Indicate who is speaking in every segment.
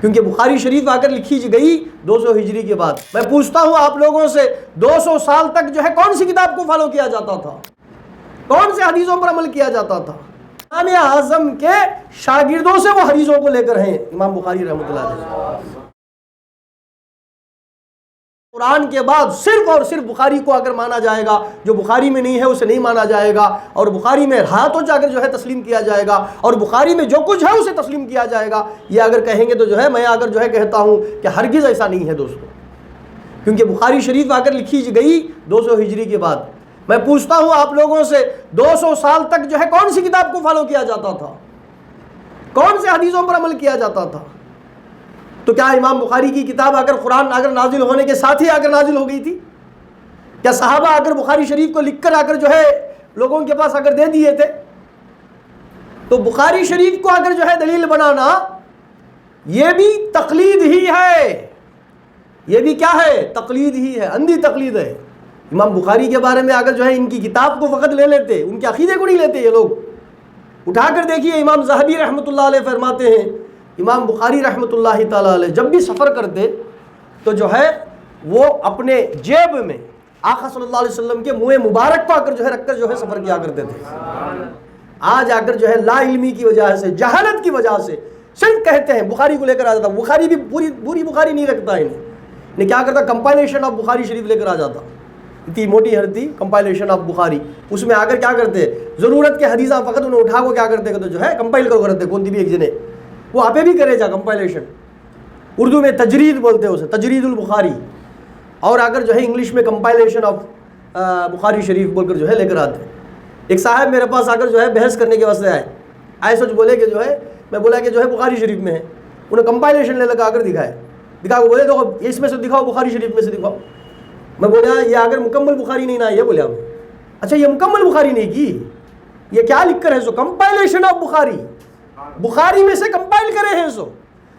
Speaker 1: کیونکہ بخاری شریف آ کر لکھی گئی 200 ہجری کے بعد۔ میں پوچھتا ہوں آپ لوگوں سے 200 سال تک جو ہے کون سی کتاب کو فالو کیا جاتا تھا؟ کون سے حدیثوں پر عمل کیا جاتا تھا؟ امام اعظم کے شاگردوں سے وہ حدیثوں کو لے کر ہیں امام بخاری رحمۃ اللہ علیہ۔ قرآن کے بعد صرف اور صرف بخاری کو اگر مانا جائے گا، جو بخاری میں نہیں ہے اسے نہیں مانا جائے گا، اور بخاری میں رہا تو جا کر جو ہے تسلیم کیا جائے گا، اور بخاری میں جو کچھ ہے اسے تسلیم کیا جائے گا، یہ اگر کہیں گے تو جو ہے میں اگر جو ہے کہتا ہوں کہ ہرگز ایسا نہیں ہے دوستو، کیونکہ بخاری شریف آ کر لکھی گئی 200 ہجری کے بعد۔ میں پوچھتا ہوں آپ لوگوں سے 200 سال تک جو ہے کون سی کتاب کو فالو کیا جاتا تھا؟ کون سے حدیثوں پر عمل کیا جاتا تھا؟ تو کیا امام بخاری کی کتاب اگر قرآن اگر نازل ہونے کے ساتھ ہی اگر نازل ہو گئی تھی؟ کیا صحابہ اگر بخاری شریف کو لکھ کر اگر جو ہے لوگوں کے پاس اگر دے دیے تھے؟ تو بخاری شریف کو اگر جو ہے دلیل بنانا یہ بھی تقلید ہی ہے، یہ بھی کیا ہے؟ تقلید ہی ہے، اندھی تقلید ہے۔ امام بخاری کے بارے میں اگر جو ہے ان کی کتاب کو فقط لے لیتے، ان کے عقیدے کو نہیں لیتے یہ لوگ، اٹھا کر دیکھیے امام ذہبی رحمۃ اللہ علیہ فرماتے ہیں، امام بخاری رحمۃ اللہ تعالیٰ علیہ جب بھی سفر کرتے تو جو ہے وہ اپنے جیب میں آقا صلی اللہ علیہ وسلم کے منہ مبارک کو آ کر جو ہے رکھ کر جو ہے سفر کیا کرتے تھے۔ آج آ کر جو ہے لا علمی کی وجہ سے، جہالت کی وجہ سے صرف کہتے ہیں بخاری کو لے کر آ جاتا، بخاری بھی پوری بخاری نہیں رکھتا انہیں کیا کرتا، کمپائلیشن آف بخاری شریف لے کر آ جاتا، اتنی موٹی ہرتی کمپائلیشن آف بخاری، اس میں آ کر کیا کرتے، ضرورت کے حدیثہ فقط انہیں اٹھا کو کیا کرتے کہ تو جو ہے کمپائل کر کرتے، کون بھی ایک جنے وہ آپ بھی کرے جا کمپائلیشن، اردو میں تجرید بولتے ہیں اسے، تجرید البخاری، اور اگر جو ہے انگلش میں کمپائلیشن آف بخاری شریف بول کر جو ہے لے کر آتے ہیں۔ ایک صاحب میرے پاس آ کر جو ہے بحث کرنے کے واسطے آئے سوچ بولے کہ جو ہے میں بولا کہ جو ہے بخاری شریف میں ہے، انہیں کمپائلیشن لے لگا کر دکھا کے بولے تو اس میں سے دکھاؤ، بخاری شریف میں سے دکھاؤ۔ میں بولا یہ اگر مکمل بخاری نہیں نہ ہے، یہ بولے ہم اچھا یہ مکمل بخاری نہیں کی، یہ کیا لکھ کر ہے سو کمپائلیشن آف بخاری، بخاری میں سے کمپائل کرے ہیں سو،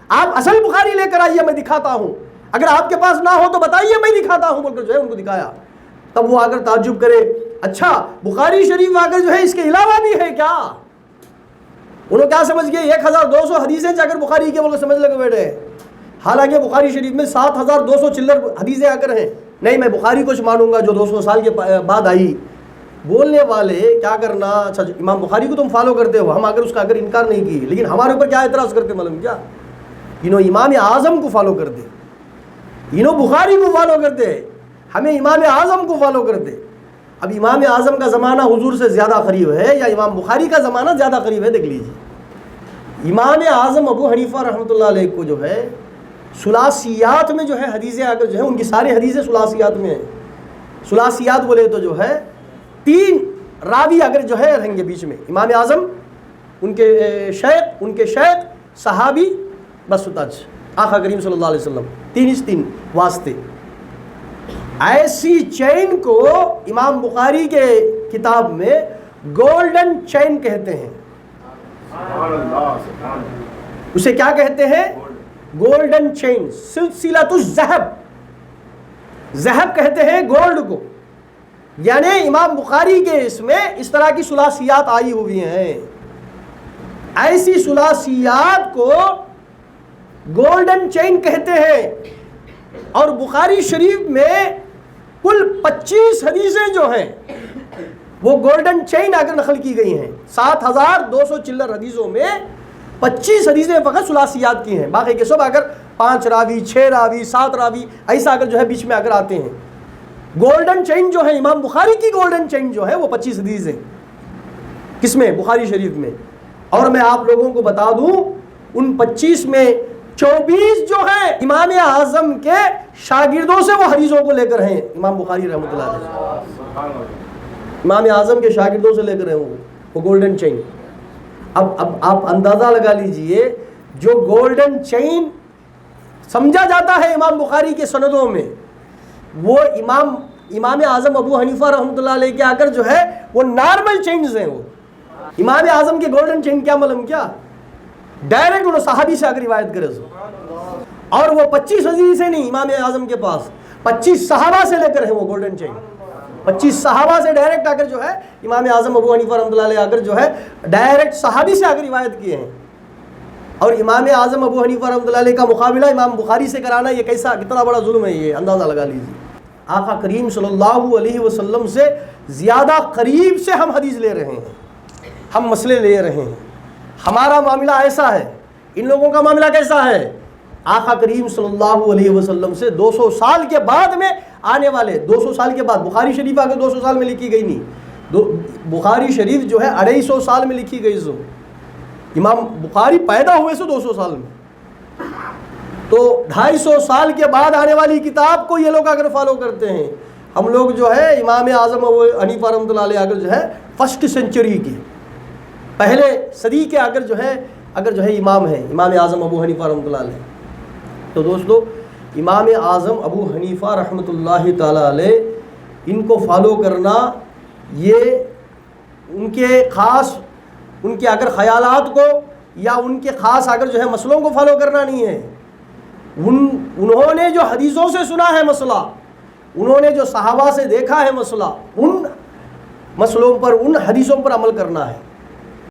Speaker 1: آپ اصل بخاری لے کر آئیے میں دکھاتا ہوں، اگر آپ کے پاس نہ ہو تو بتائیے میں دکھاتا ہوں بول کر جو ہے ان کو دکھایا۔ تب وہ اگر تعجب کرے اچھا بخاری شریف اگر جو ہے اس کے علاوہ بھی ہے کیا، انہوں کیا سمجھ گئے 1200 حدیثیں جا کر بخاری کے بول کر سمجھ لگے بیٹھے، حالانکہ بخاری شریف میں 7200 چلر حدیثیں آ کر ہیں۔ نہیں میں بخاری کو مانوں گا جو 200 سال کے بعد آئی۔ بولنے والے کیا کرنا، اچھا امام بخاری کو تم فالو کرتے ہو، ہم اگر اس کا اگر انکار نہیں کی، لیکن ہمارے اوپر کیا اعتراض کرتے معلوم کیا، انہوں امام اعظم کو فالو کرتے، انہوں بخاری کو فالو کرتے، ہمیں امام اعظم کو فالو کرتے۔ اب امام اعظم کا زمانہ حضور سے زیادہ قریب ہے یا امام بخاری کا زمانہ زیادہ قریب ہے؟ دیکھ لیجیے، امام اعظم ابو حنیفہ رحمۃ اللہ علیہ کو جو ہے ثلاثیات میں جو ہے حدیثیں آ کر جو ہے ان کی ساری حدیثیں ثلاثیات میں ہیں۔ ثلاثیات بولے تو جو ہے 3 راوی اگر جو ہے رہیں گے بیچ میں، امام اعظم، ان کے شیخ صحابی، بس تج آقا کریم صلی اللہ علیہ وسلم، 3 واسطے۔ ایسی چین کو امام بخاری کے کتاب میں گولڈن چین کہتے ہیں۔ اسے کیا کہتے ہیں؟ گولڈن چین، سلسلۃ الذہب، ذہب کہتے ہیں گولڈ کو، یعنی امام بخاری کے اس میں اس طرح کی ثلاثیات آئی ہوئی ہیں۔ ایسی ثلاثیات کو گولڈن چین کہتے ہیں، اور بخاری شریف میں کل 25 حدیثیں جو ہیں وہ گولڈن چین اگر نقل کی گئی ہیں، 7200 چلر حدیثوں میں 25 حدیثیں فقط ثلاثیات کی ہیں، باقی کے سب اگر 5 راوی 6 راوی 7 راوی ایسا اگر جو ہے بیچ میں اگر آتے ہیں۔ گولڈن چین جو ہے امام بخاری کی گولڈن چین جو ہے وہ 25 حدیث ہے، کس میں؟ بخاری شریف میں۔ اور میں آپ لوگوں کو بتا دوں ان 25 میں 24 جو ہے امام اعظم کے شاگردوں سے وہ حدیثوں کو لے کر ہیں امام بخاری رحمۃ اللہ علیہ، امام اعظم کے شاگردوں سے لے کر ہیں وہ گولڈن چین۔ اب آپ اندازہ لگا لیجئے، جو گولڈن چین سمجھا جاتا ہے امام بخاری کے سندوں میں، وہ امام اعظم ابو حنیفہ رحمۃ اللہ علیہ کے آ کر جو ہے وہ نارمل چینز ہیں۔ وہ امام اعظم کے گولڈن چین کیا معلوم کیا، ڈائریکٹ انہوں صحابی سے اگر روایت کرے سو، اور وہ 25 حدیثیں نہیں امام اعظم کے پاس، 25 صحابہ سے لے کر ہیں وہ گولڈن چین، 25 صحابہ سے ڈائریکٹ آ کر جو ہے امام اعظم ابو حنیفہ رحمۃ اللہ علیہ آ کر جو ہے ڈائریکٹ صحابی سے آ کر روایت کیے ہیں۔ اور امام اعظم ابو حنیفہ رحمۃ اللہ علیہ کا مقابلہ امام بخاری سے کرانا یہ کتنا بڑا ظلم ہے، یہ اندازہ لگا لیجیے۔ آقا کریم صلی اللہ علیہ وسلم سے زیادہ قریب سے ہم حدیث لے رہے ہیں، ہم مسئلے لے رہے ہیں۔ ہمارا معاملہ ایسا ہے، ان لوگوں کا معاملہ کیسا ہے؟ آقا کریم صلی اللہ علیہ وسلم سے 200 سال کے بعد میں آنے والے، 200 سال کے بعد، بخاری شریف آگے 200 سال میں لکھی گئی نہیں، بخاری شریف جو ہے 250 سال میں لکھی گئی، امام بخاری پیدا ہوئے سے 200 سال میں، تو 250 سال کے بعد آنے والی کتاب کو یہ لوگ اگر فالو کرتے ہیں، ہم لوگ جو ہے امام اعظم ابو حنیفہ رحمۃ اللہ علیہ اگر جو ہے فرسٹ سینچری کے پہلے صدی کے اگر جو ہے امام ہیں، امام اعظم ابو حنیفہ رحمۃ اللہ علیہ، تو دوستو امام اعظم ابو حنیفہ رحمۃ اللہ تعالی علیہ ان کو فالو کرنا یہ ان کے اگر خیالات کو یا ان کے خاص اگر جو ہے مسئلوں کو فالو کرنا نہیں ہے، انہوں نے جو حدیثوں سے سنا ہے مسئلہ، انہوں نے جو صحابہ سے دیکھا ہے مسئلہ، ان مسئلوں پر، ان حدیثوں پر عمل کرنا ہے۔